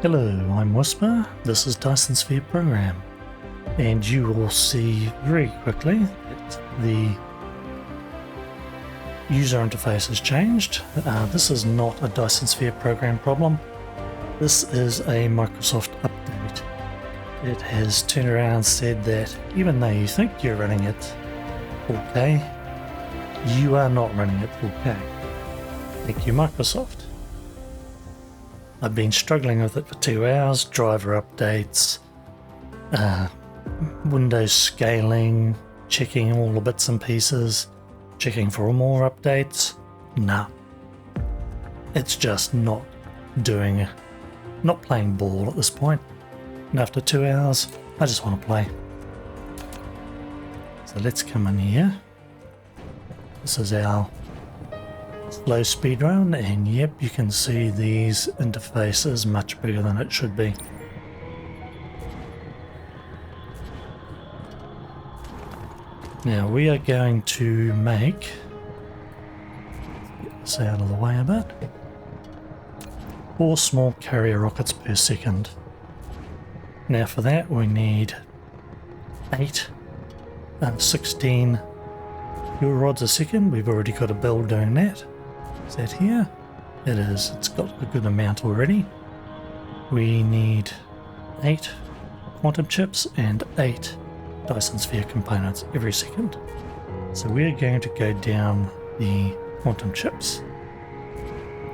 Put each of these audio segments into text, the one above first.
Hello, I'm Whisper, this is Dyson Sphere program, and you will see very quickly that the user interface has changed. This is not a Dyson Sphere program problem, this is a Microsoft update. It has turned around and said that even though you think you're running it 4K, you are not running it 4K. Thank you, Microsoft. I've been struggling with it for 2 hours, driver updates, Windows scaling, checking all the bits and pieces, checking for more updates. Nah, it's just not playing ball at this point. And after 2 hours, I just want to play. So let's come in here. This is our slow speedrun, and yep, you can see these interfaces much bigger than it should be. Now we are going to make, get this out of the way a bit, 4 small carrier rockets per second. Now for that we need 16 fuel rods a second. We've already got a build doing that. Is that here? It is. It's got a good amount already. We need 8 quantum chips and 8 Dyson Sphere components every second. So we're going to go down the quantum chips.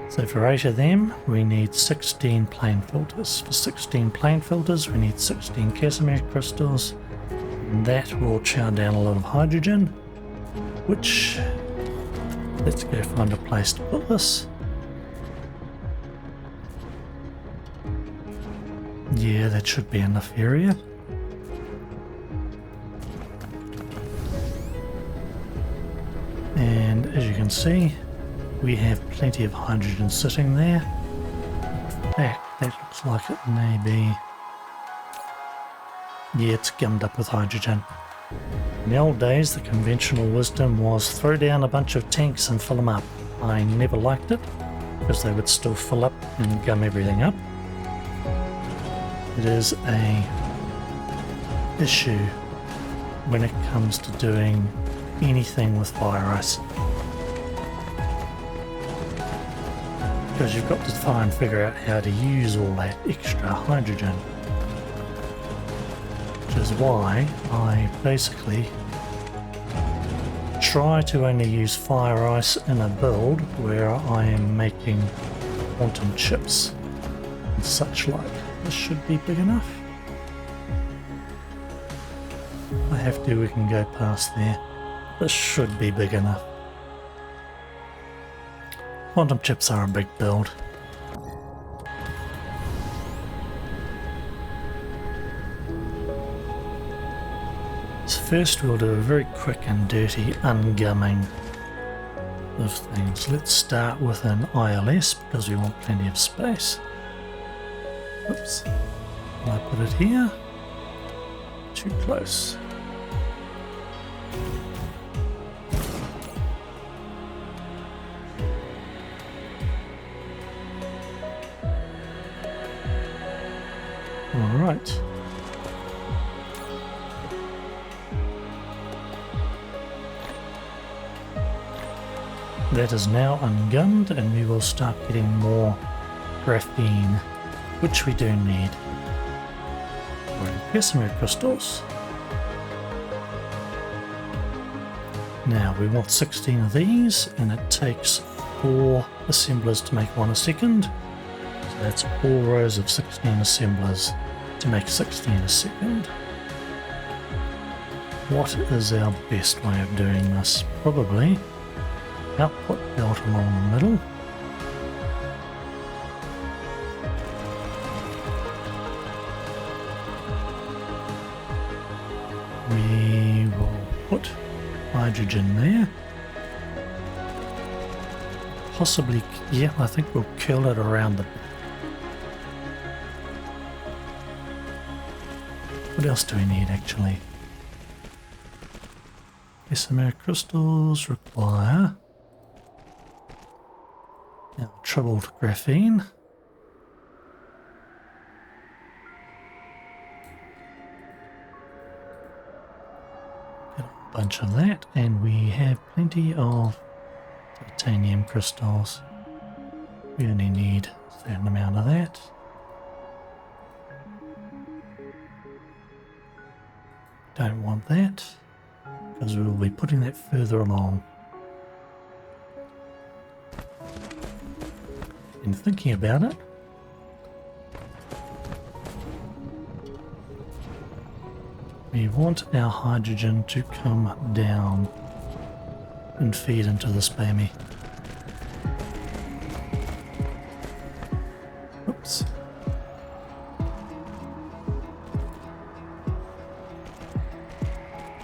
So for 8 of them, we need 16 plane filters. For 16 plane filters, we need 16 Casimir crystals. And that will chow down a lot of hydrogen, which, let's go find a place to put this. Yeah, that should be enough area. And as you can see, we have plenty of hydrogen sitting there. In fact, that looks like it may be... yeah, it's gummed up with hydrogen. In the old days, the conventional wisdom was throw down a bunch of tanks and fill them up. I never liked it, because they would still fill up and gum everything up. It is a issue when it comes to doing anything with fire ice, because you've got to try and figure out how to use all that extra hydrogen. Which is why I basically try to only use fire ice in a build where I am making quantum chips and such like. This should be big enough. If I have to, we can go past there. This should be big enough. Quantum chips are a big build. First we'll do a very quick and dirty ungumming of things. Let's start with an ILS because we want plenty of space. Oops. Can I put it here? Too close. All right. That is now ungummed, and we will start getting more graphene, which we do need. Casimir crystals. Now we want 16 of these, and it takes 4 assemblers to make 1 a second. So that's 4 rows of 16 assemblers to make 16 a second. What is our best way of doing this? Probably output belt along the middle. We will put hydrogen there. Possibly, yeah, I think we'll curl it around the... What else do we need actually? Casimir crystals require now troubled graphene. bunch of that, and we have plenty of titanium crystals. We only need a certain amount of that. Don't want that, because we will be putting that further along. In thinking about it, we want our hydrogen to come down and feed into this baby. Oops.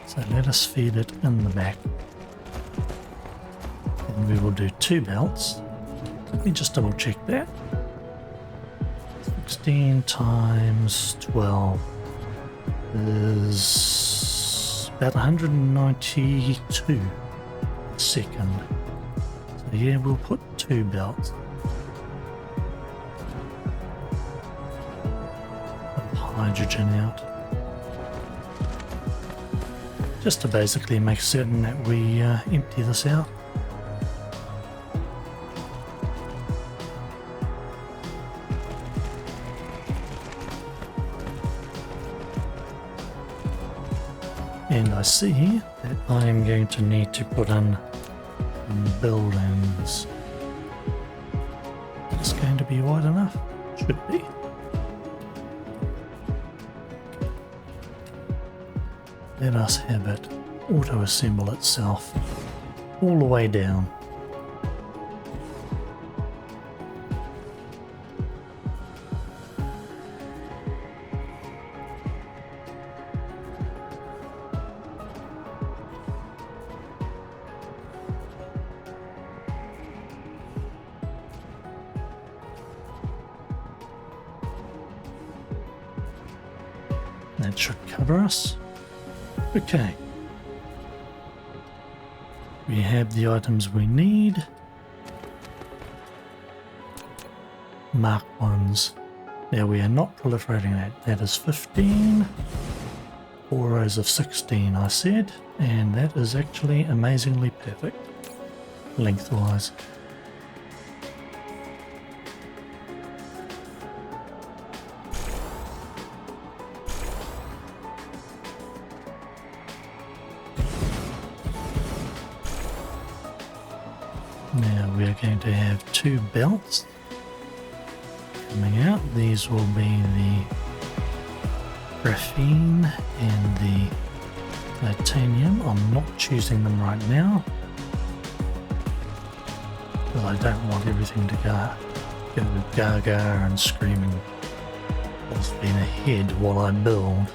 So let us feed it in the back. And we will do 2 belts. Let me just double check that. 16 times 12 is about 192 a second. So yeah, we'll put 2 belts of hydrogen out. Just to basically make certain that we empty this out. And I see here that I am going to need to put in buildings. It's going to be wide enough? Should be. Let us have it auto-assemble itself all the way down. That should cover us. Okay. We have the items we need. Mark 1s. Now we are not proliferating that. That is 15. 4 rows of 16 I said. And that is actually amazingly perfect. Lengthwise. Now we are going to have 2 belts coming out. These will be the graphene and the titanium. I'm not choosing them right now because I don't want everything to go gaga and screaming full speed ahead while I build.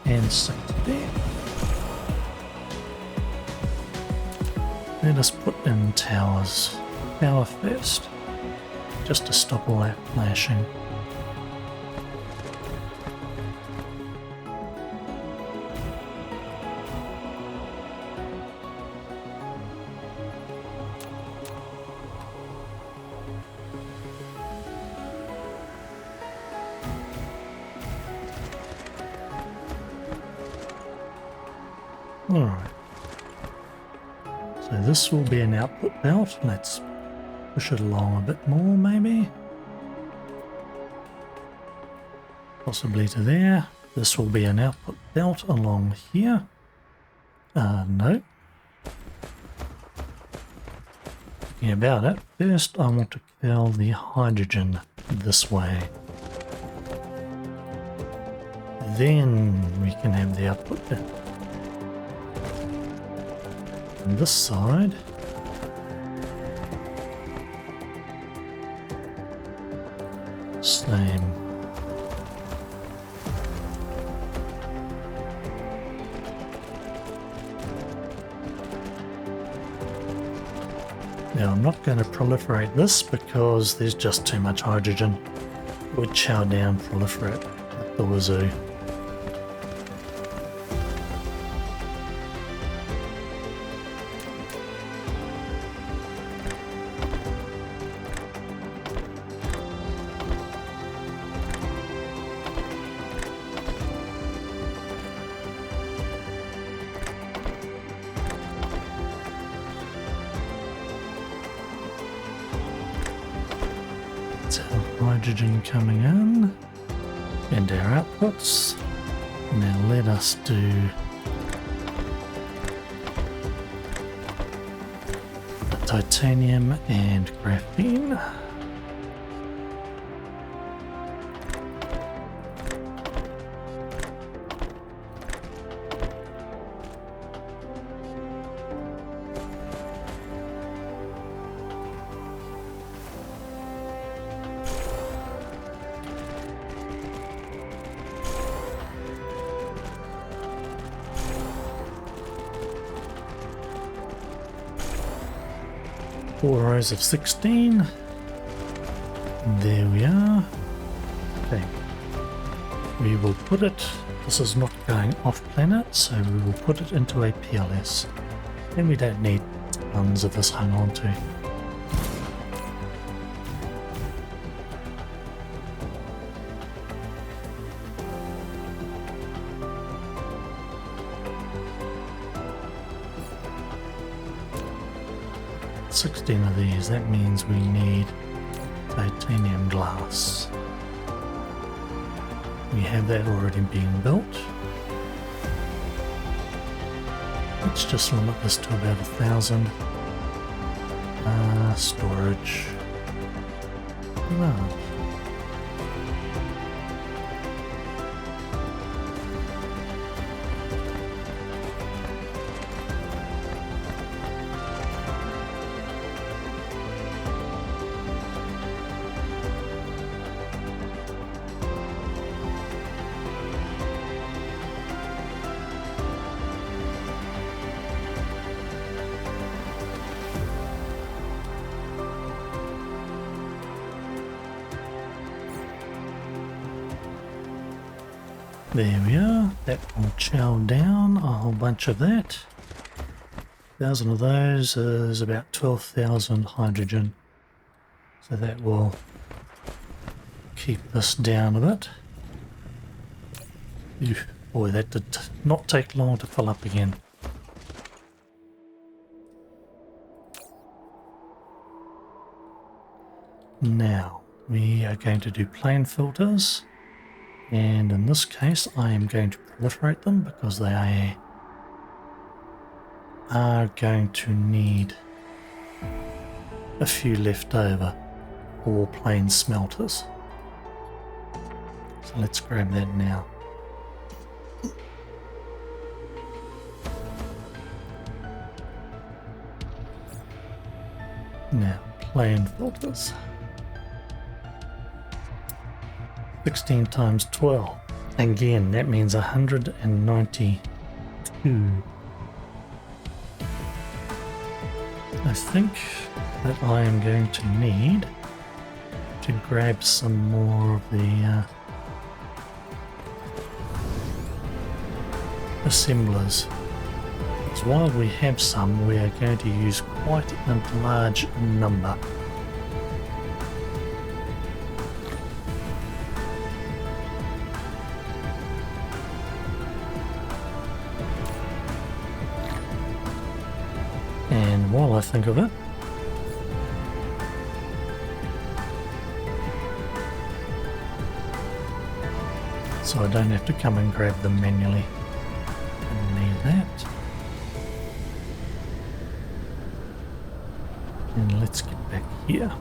And 60. Let us put in towers. Tower first, just to stop all that flashing. Alright, so this will be an output belt. Let's push it along a bit more maybe. Possibly to there. This will be an output belt along here. No. Thinking about it, first I want to curl the hydrogen this way. Then we can have the output belt. On this side, same. Now I'm not going to proliferate this because there's just too much hydrogen. It would chow down proliferate at the wazoo. That's our hydrogen coming in and our outputs. Now let us do the titanium and graphene. Four rows of 16. There we are. Okay. We will put it, this is not going off planet, so we will put it into a PLS. And we don't need tons of this hung on to. $16 of these, that means we need titanium glass. We have that already being built. Let's just limit this to about 1,000. Storage. No. There we are, that will chow down a whole bunch of that. 1,000 of those is about 12,000 hydrogen. So that will keep this down a bit. Phew, boy, that did not take long to fill up again. Now, we are going to do plane filters. And in this case, I am going to proliferate them because they are going to need a few left over for plain smelters. So let's grab that now. Now, plain filters. 16 times 12. Again, that means 192. I think that I am going to need to grab some more of the assemblers. Because while we have some, we are going to use quite a large number. And while I think of it, so I don't have to come and grab them manually. I need that. And let's get back here.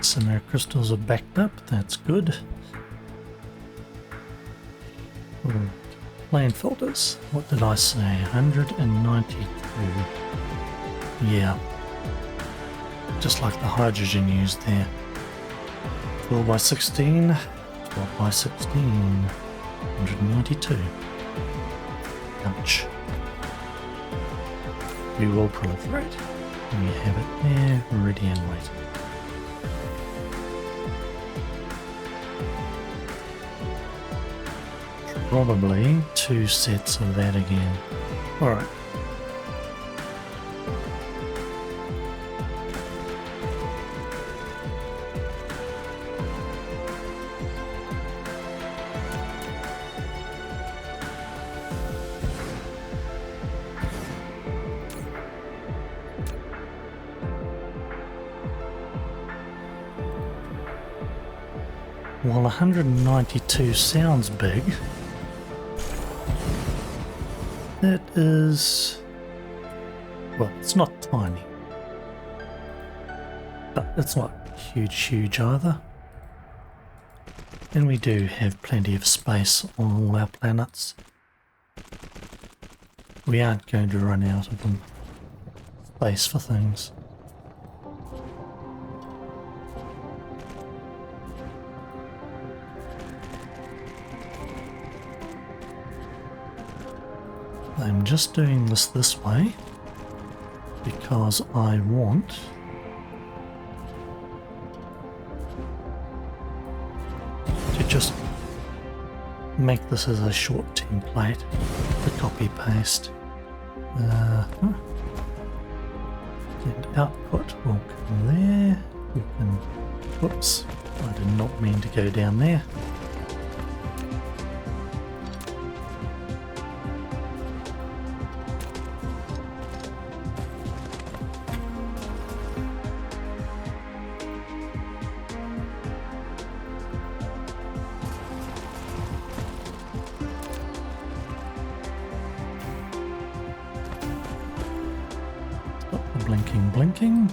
Some air crystals are backed up, that's good. Plane filters, what did I say? 192. Yeah. Just like the hydrogen used there. 12 by 16, 12 by 16, 192. Ouch. We will proliferate. We have it there, ready and waiting. Probably 2 sets of that again. Alright. While 192 sounds big, it is, well, it's not tiny, but it's not huge either. And we do have plenty of space on all our planets. We aren't going to run out of them. Space for things. I'm just doing this way because I want to just make this as a short template to copy paste. And output will come there. We can, whoops, I did not mean to go down there. Blinking.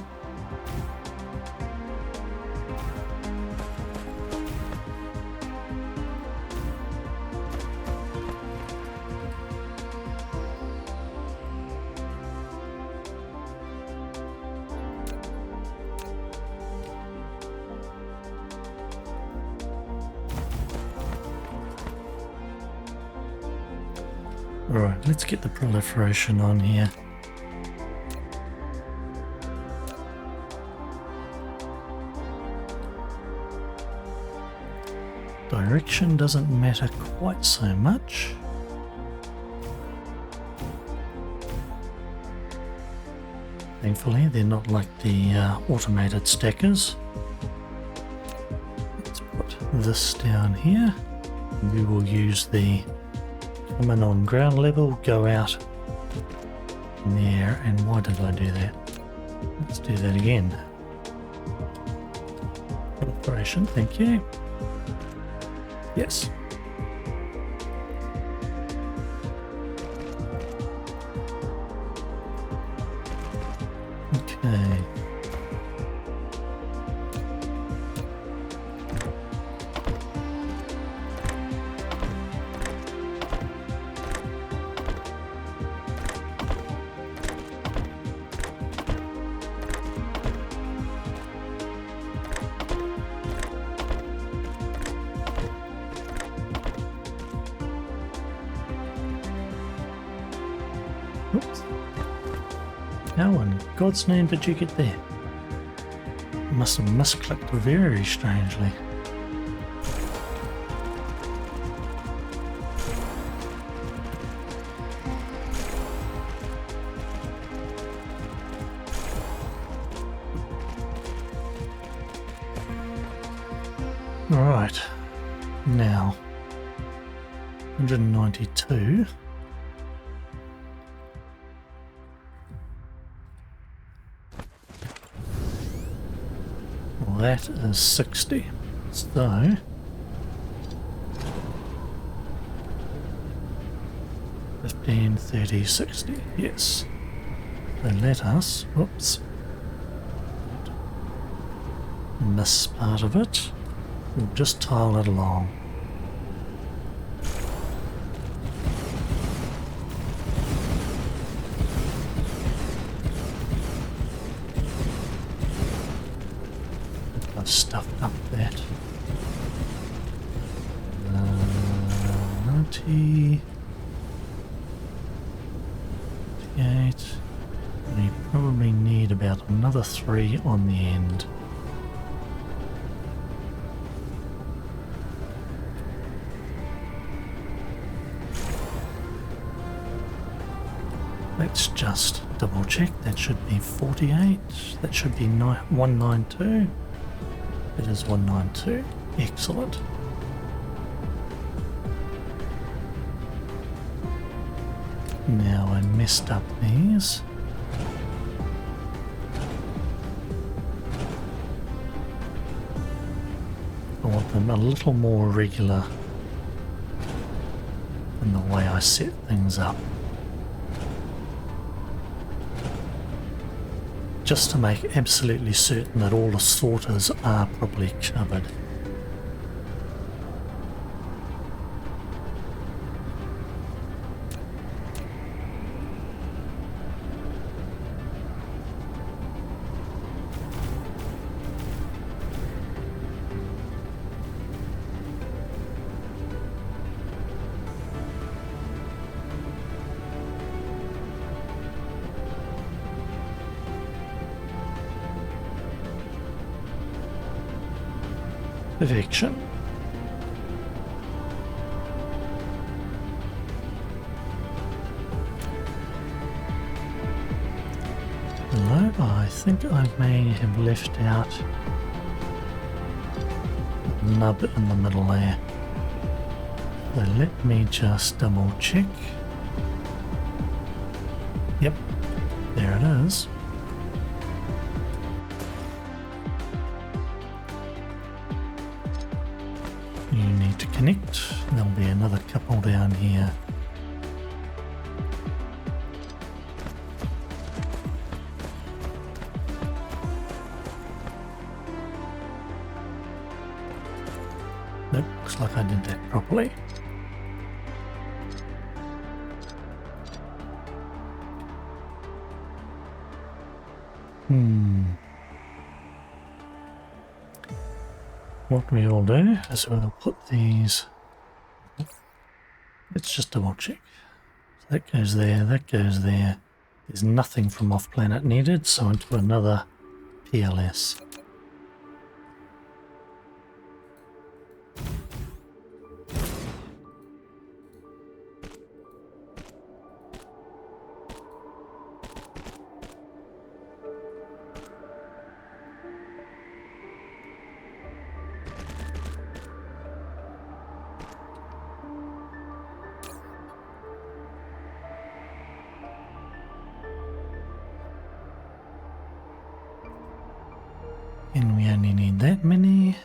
Alright, let's get the proliferation on here. Direction doesn't matter quite so much. Thankfully, they're not like the automated stackers. Let's put this down here. We will use the come in on ground level, go out there, and why did I do that? Let's do that again. Proliferation, thank you. Yes. Okay. Oops. How in God's name did you get there? Must have misclicked very strangely. Alright, now 192. Well, that is 60. So 15, 30, 60. Yes. So let us, whoops, miss part of it. We'll just tile it along. I've stuffed up that. 90, 88. We probably need about another 3 on the end. Let's just double check. That should be 48. That should be 192. It is 192. Excellent. Now I messed up these. I want make them a little more regular in the way I set things up. Just to make absolutely certain that all the sorters are properly covered. Perfection. No, I think I may have left out a nub in the middle there. So let me just double check. Yep, there it is. You need to connect. There'll be another couple down here. Nope, looks like I did that properly. What we will do is we'll put these, let's just double check. So that goes there, that goes there. There's nothing from off planet needed, so into another PLS. And we only need that many.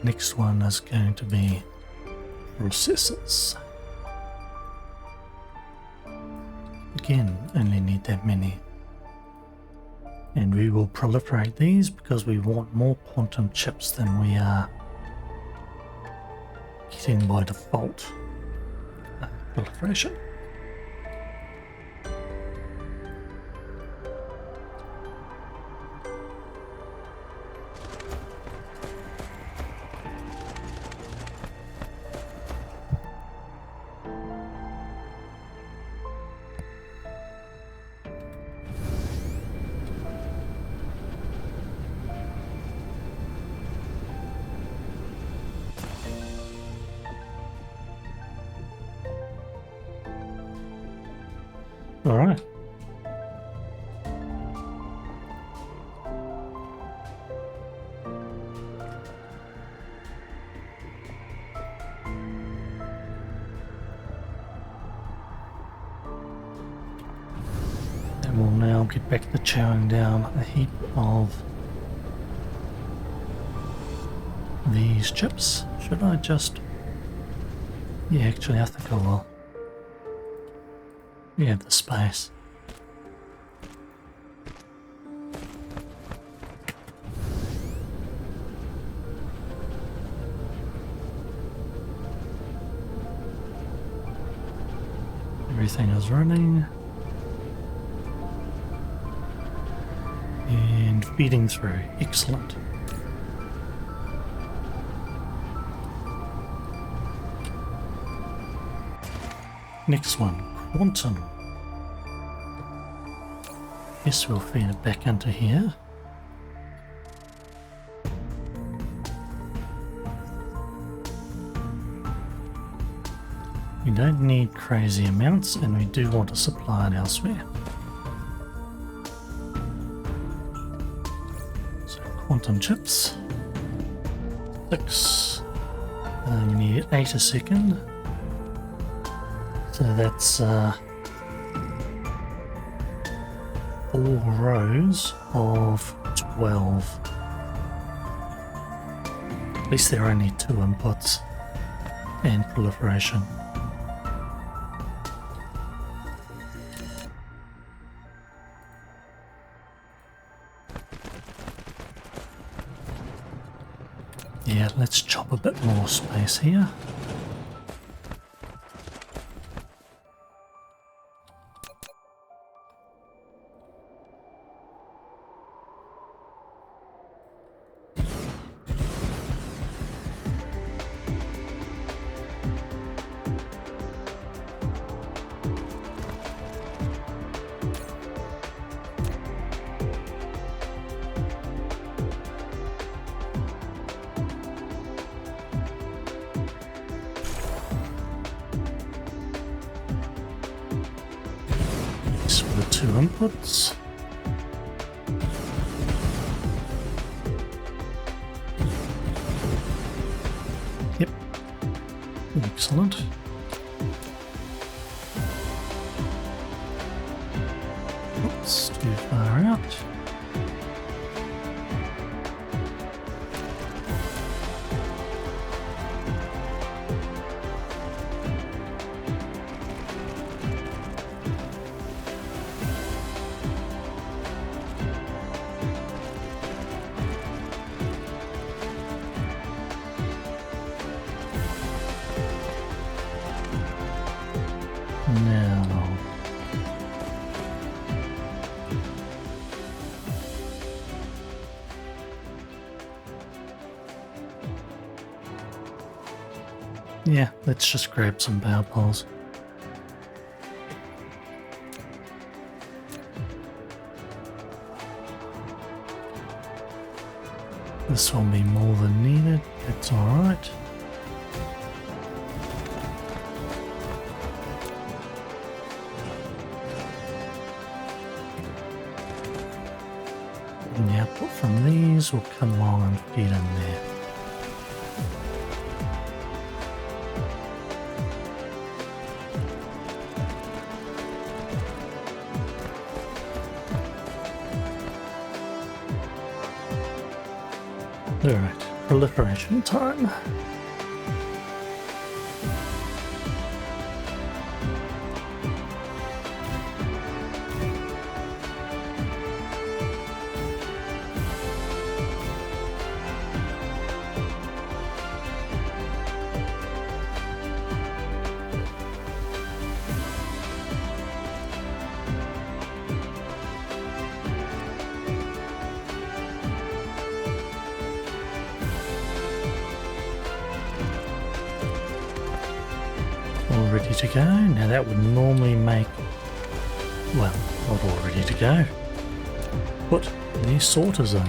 Next one is going to be processors. Again, only need that many. And we will proliferate these because we want more quantum chips than we are getting by default. Proliferation. All right. And we'll now get back to chowing down a heap of these chips. Should I just... Yeah, actually I think I will. We have the space. Everything is running and feeding through. Excellent. Next one, quantum. Yes, we'll feed it back into here. We don't need crazy amounts, and we do want to supply it elsewhere. So quantum chips. 6. We need 8 a second. So that's 4 rows of 12. At least there are only 2 inputs and proliferation. Yeah, let's chop a bit more space here. For the 2 inputs. Yep. Excellent. Oops, too far out. Now, yeah, let's just grab some power poles. This will be more than needed, that's alright. And the output from these will come along and feed in there. Alright, proliferation time. All ready to go. Now that would normally make, well, not all ready to go. Put the sorters in.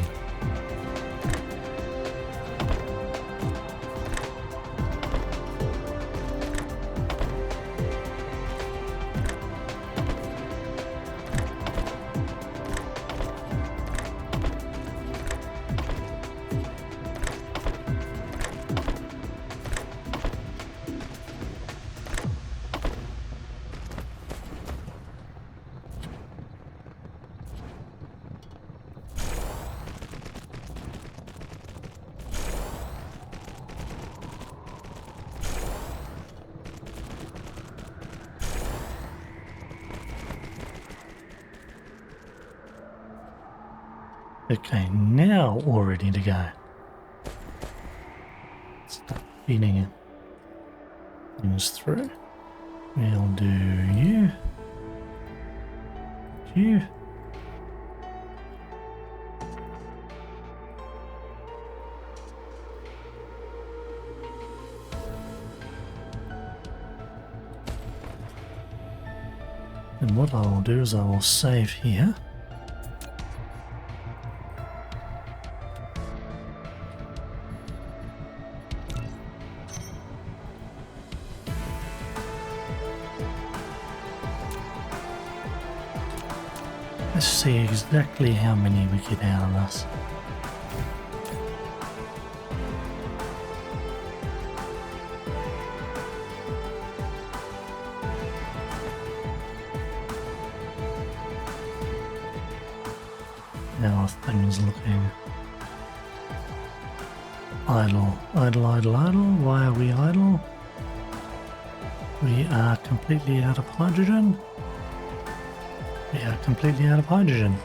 Okay, now all ready to go. Start feeding it things through. We'll do you. You. And what I will do is I will save here. Let's see exactly how many we get out of this. How are things looking? Idle, idle, idle, idle. Why are we idle? We are completely out of hydrogen. We are completely out of hydrogen.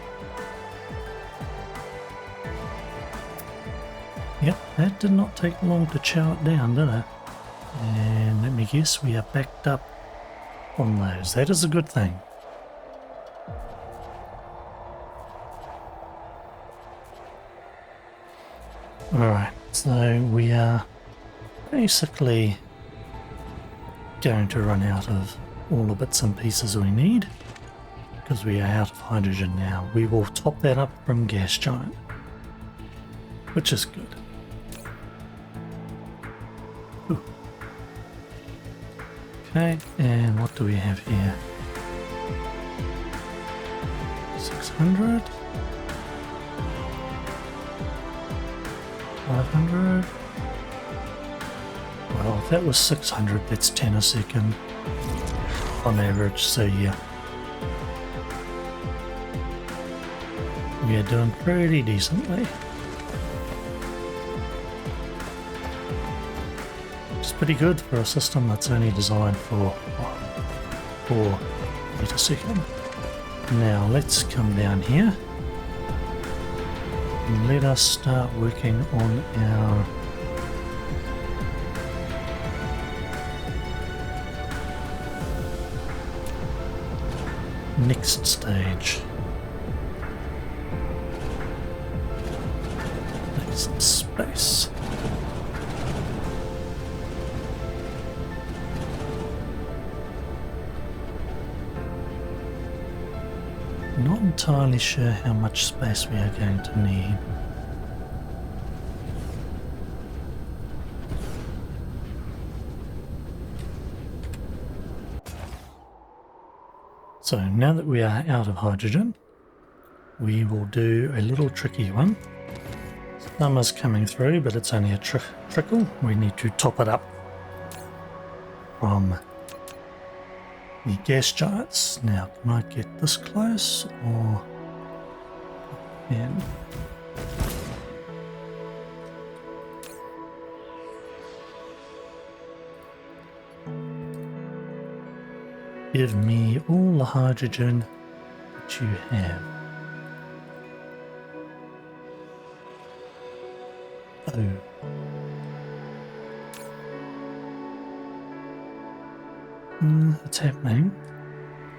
Yep, that did not take long to chow it down, did it? And let me guess, we are backed up on those. That is a good thing. Alright, so we are basically going to run out of all the bits and pieces we need because we are out of hydrogen now. We will top that up from gas giant, which is good. Ooh. Okay, and what do we have here? 600, 500. Well, if that was 600, that's 10 a second on average, so yeah. We are doing pretty decently. Which is pretty good for a system that's only designed for 4 feet a second. Now let's come down here and let us start working on our next stage. Make some space. Not entirely sure how much space we are going to need. So now that we are out of hydrogen, we will do a little tricky one. Some is coming through, but it's only a trickle. We need to top it up from the gas giants. Now, can I get this close or can? Give me all the hydrogen that you have. Oh. It's happening.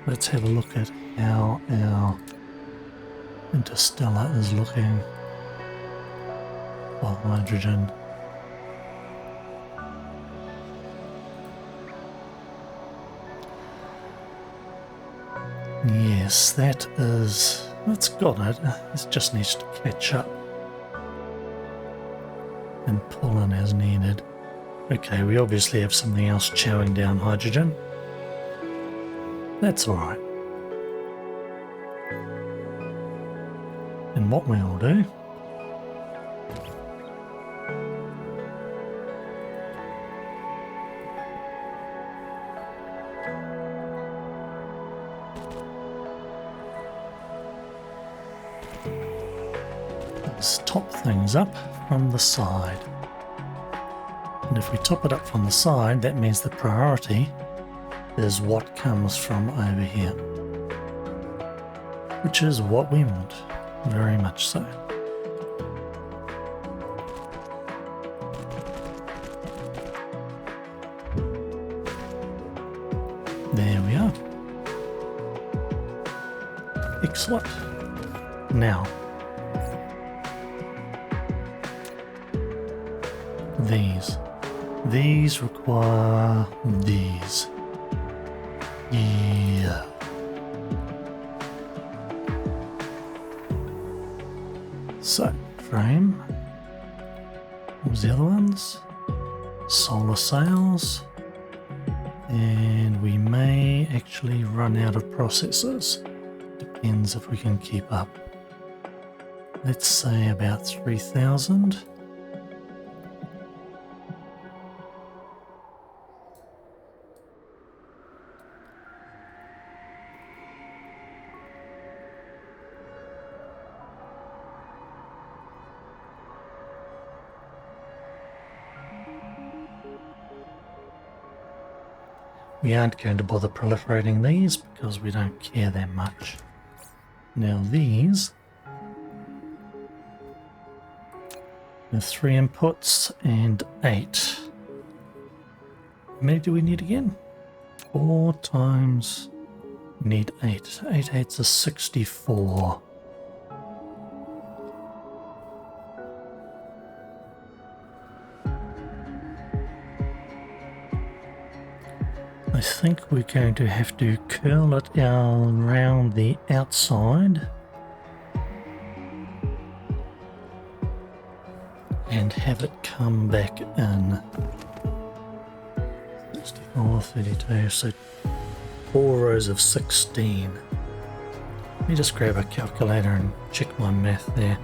Let's have a look at how our interstellar is looking for hydrogen. Yes, that's got it. It just needs to catch up and pull in as needed. Okay, we obviously have something else chowing down hydrogen. That's alright. And what we'll do is top things up from the side. And if we top it up from the side, that means the priority is what comes from over here, which is what we want, very much so. There we are. Excellent. Now, these require these. Yeah. So, frame. What was the other ones? Solar sails. And we may actually run out of processors. Depends if we can keep up. Let's say about 3,000. We aren't going to bother proliferating these because we don't care that much. Now these, with 3 inputs and 8. How many do we need again? 4 times, we need 8. 8 eights is 64. I think we're going to have to curl it around the outside and have it come back in. 64, 32, so 4 rows of 16. Let me just grab a calculator and check my math there.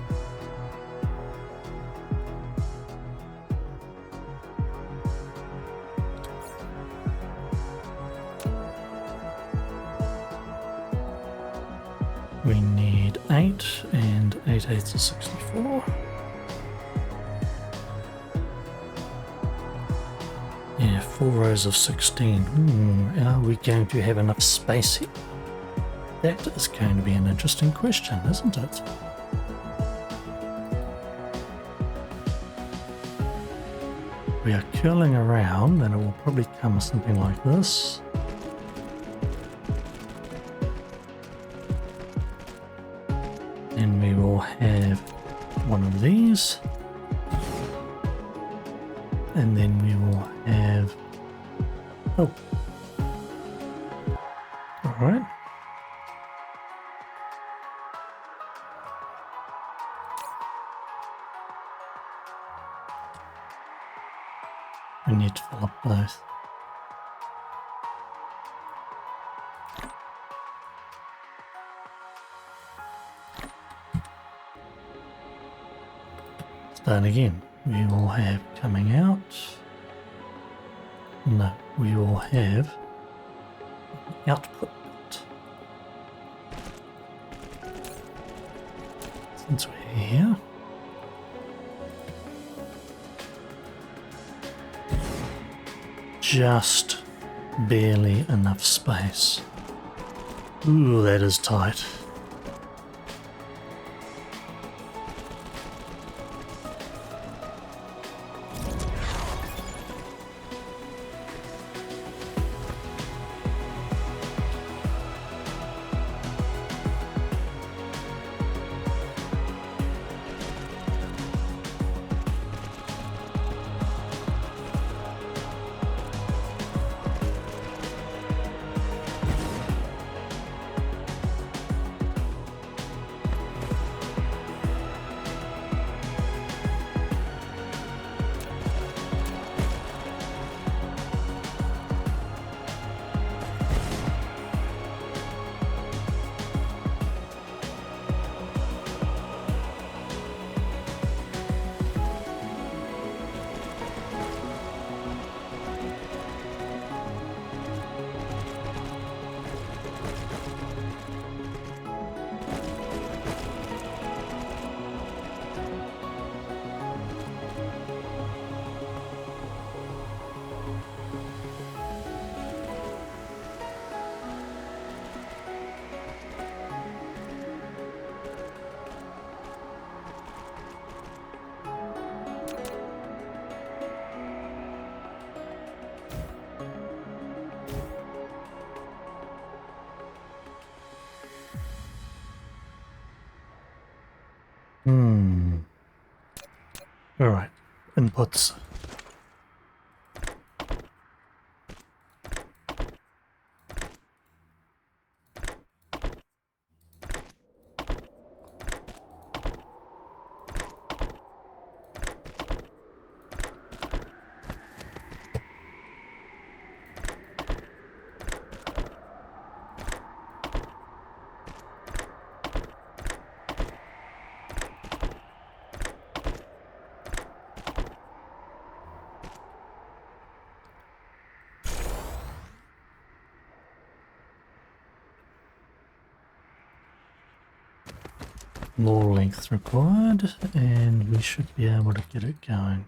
We need 8 and 8 eighths is 64. Yeah, 4 rows of 16. Are we going to have enough space here? That is going to be an interesting question, isn't it? We are curling around and it will probably come something like this. Then we will have one of these. And then we will have... Oh. Alright. We need to fill up both. Start again. We will have coming out. No, we will have output bit. Since we're here, just barely enough space. Ooh, that is tight. Alright, inputs. More length required, and we should be able to get it going.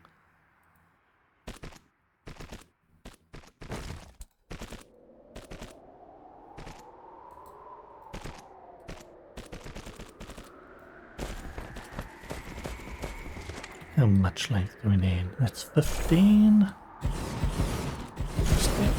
How much length do we need? That's 15. Step.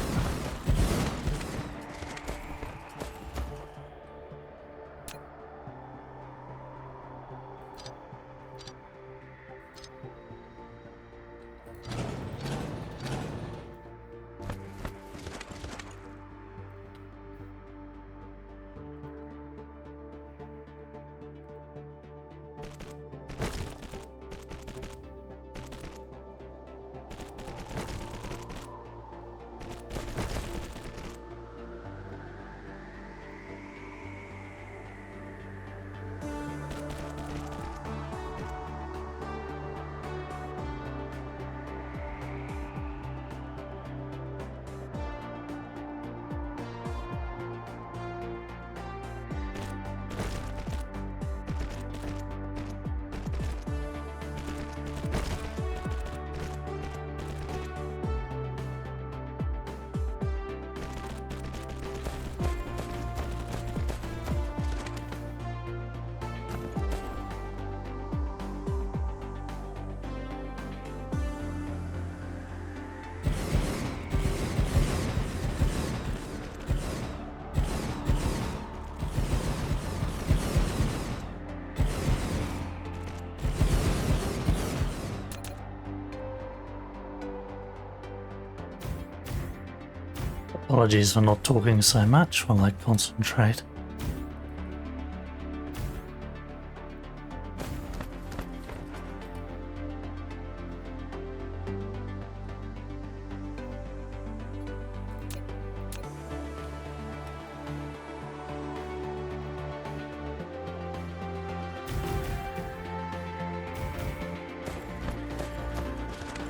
Apologies for not talking so much while I concentrate.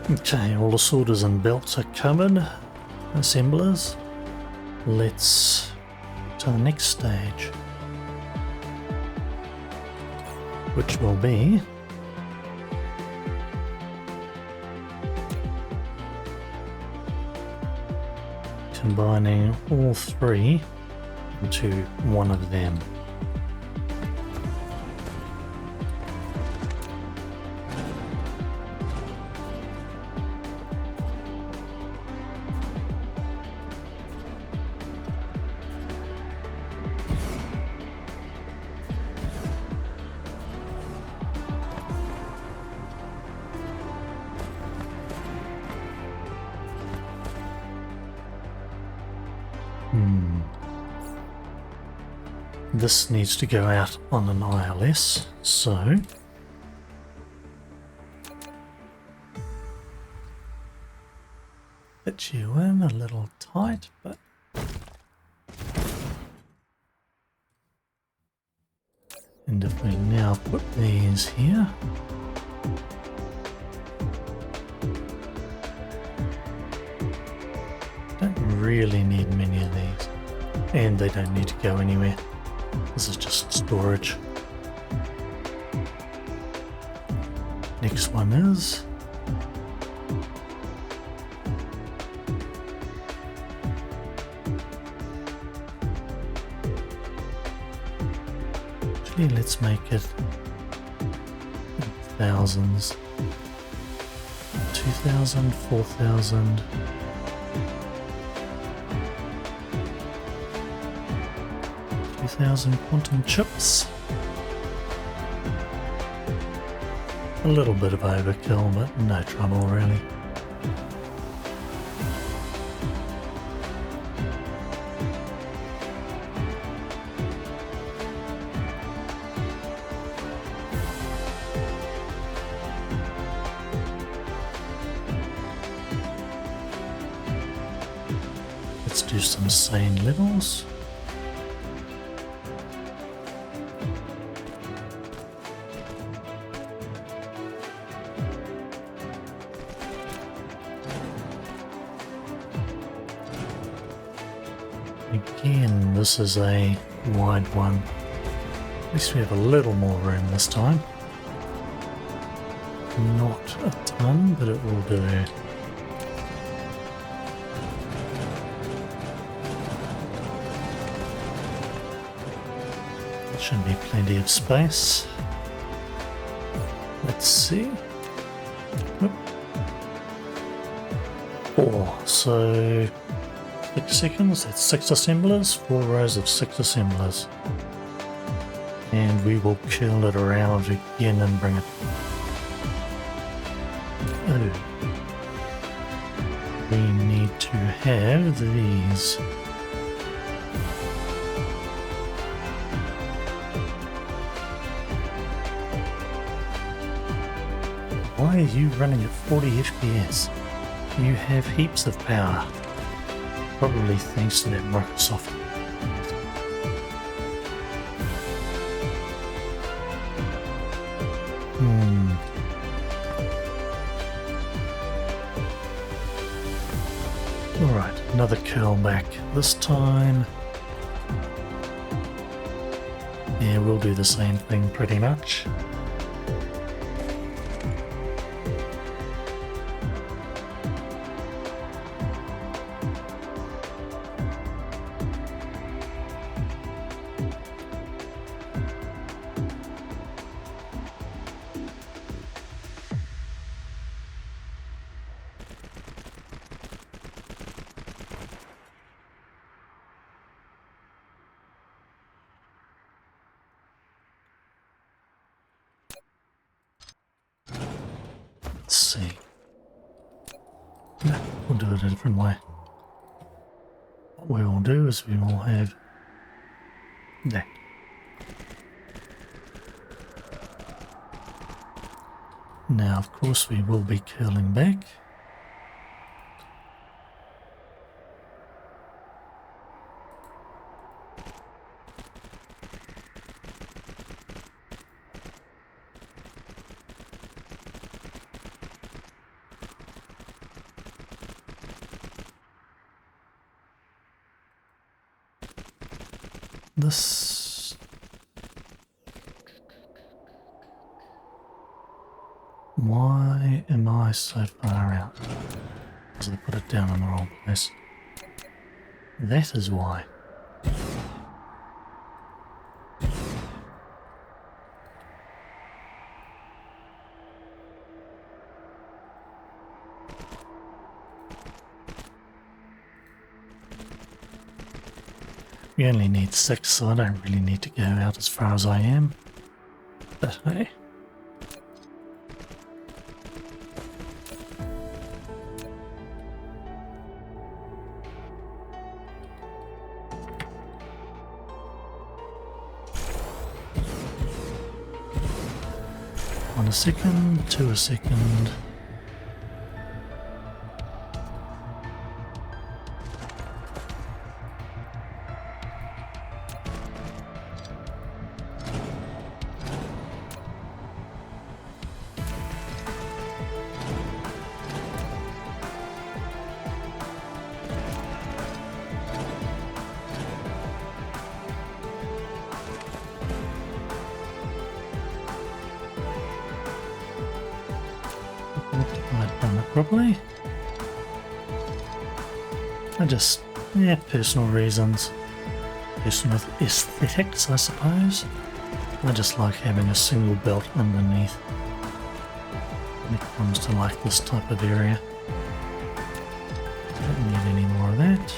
Okay, all the sorters and belts are covered. Assemblers. Let's to the next stage, which will be combining all three into one of them. This needs to go out on an ILS, so fit you in a little tight, but and if we now put these here, don't really need many of these, and they don't need to go anywhere. This is just storage. Next one is actually, let's make it thousands. 2,000, 4,000. Thousand quantum chips. A little bit of overkill, but no trouble really. Let's do some sane levels. Again, this is a wide one. At least we have a little more room this time. Not a ton, but it will do. Should be plenty of space. Let's see. Oop. 4. So 6 seconds, that's 6 assemblers, 4 rows of 6 assemblers. And we will curl it around again and bring it. Oh. We need to have these. Why are you running at 40 FPS? You have heaps of power. Probably thanks to that Microsoft. Alright, another curl back this time. Yeah, we'll do the same thing pretty much. Let's see. No, we'll do it a different way. What we will do is we will have that. Now, of course, we will be curling back. This. Why am I so far out? Because I put it down in the wrong place. That is why. We only need 6, so I don't really need to go out as far as I am. But hey. One a second, 2 a second. I've done it properly. Personal reasons. Personal aesthetics, I suppose. I just like having a single belt underneath when it comes to like this type of area. Don't need any more of that.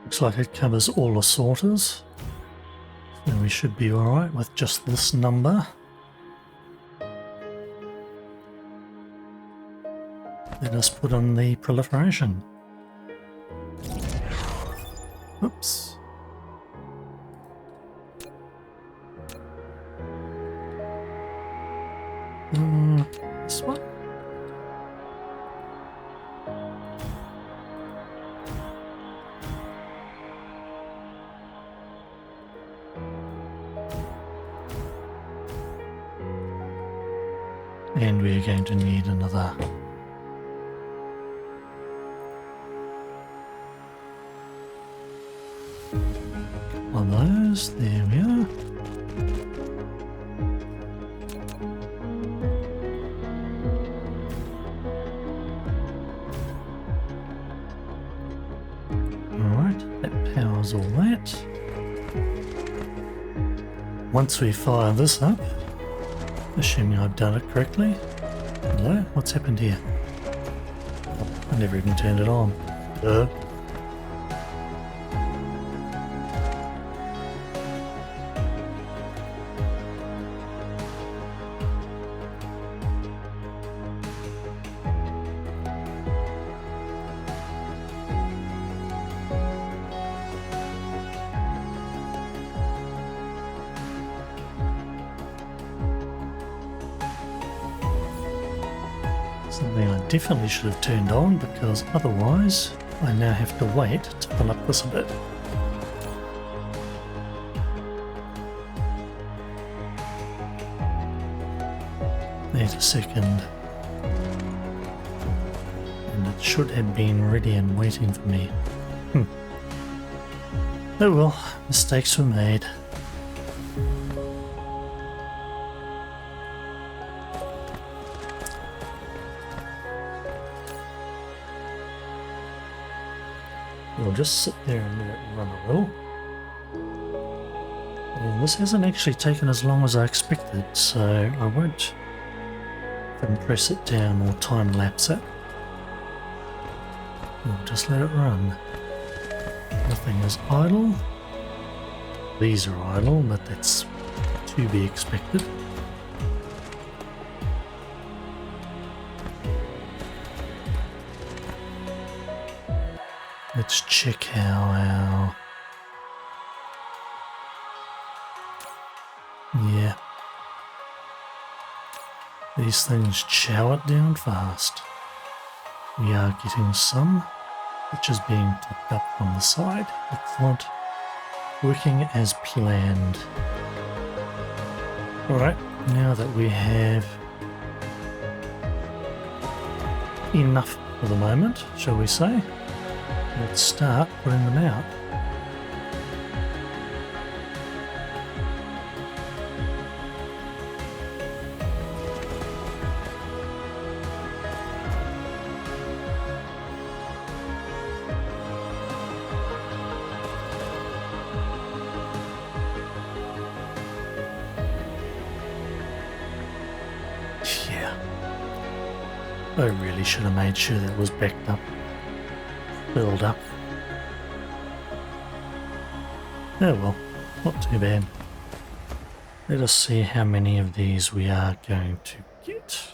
Looks like it covers all the sorters. So we should be alright with just this number. Let us put on the proliferation. Oops. This one? And we're going to need another. On those, there we are. Alright, that powers all that. Once we fire this up, assuming I've done it correctly. Hello? What's happened here? Oh, I never even turned it on. Something I definitely should have turned on, because otherwise I now have to wait to fill up this a bit. Wait a second. And it should have been ready and waiting for me. Oh well, mistakes were made. We'll just sit there and let it run a little. And this hasn't actually taken as long as I expected, so I won't compress it down or time lapse it. We'll just let it run. Nothing is idle. These are idle, but that's to be expected. Let's check how our... Yeah. These things chow it down fast. We are getting some, which is being topped up from the side. Excellent. Working as planned. Alright, now that we have enough for the moment, shall we say, let's start putting them out. Yeah. I really should have made sure that was backed up. Filled up. Oh well, not too bad. Let us see how many of these we are going to get.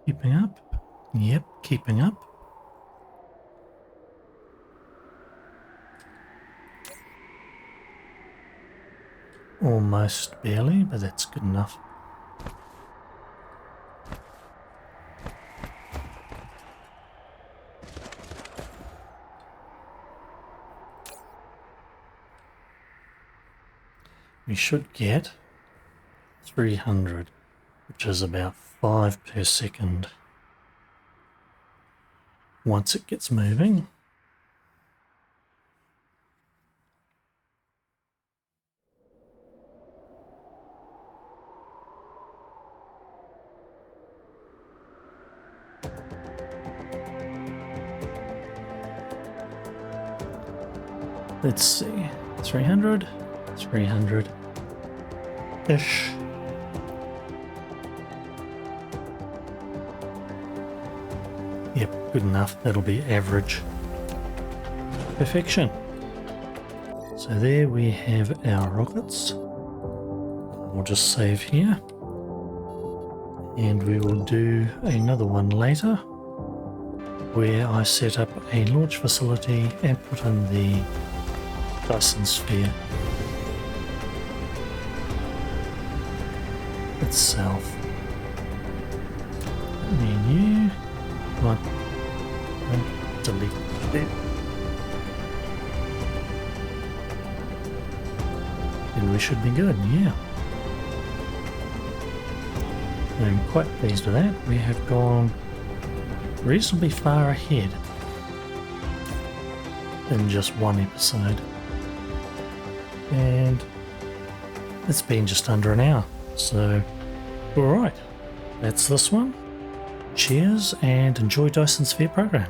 Keeping up? Yep, keeping up. Almost barely, but that's good enough. We should get 300, which is about 5 per second. Once it gets moving. Let's see. 300, 300-ish. Yep, good enough. That'll be average. Perfection. So there we have our rockets. We'll just save here. And we will do another one later where I set up a launch facility and put in the Dyson Sphere itself. Menu. Come on. Delete that. And we should be good, yeah. I'm quite pleased with that. We have gone reasonably far ahead in just one episode. And it's been just under an hour. So, alright, that's this one. Cheers and enjoy Dyson Sphere program.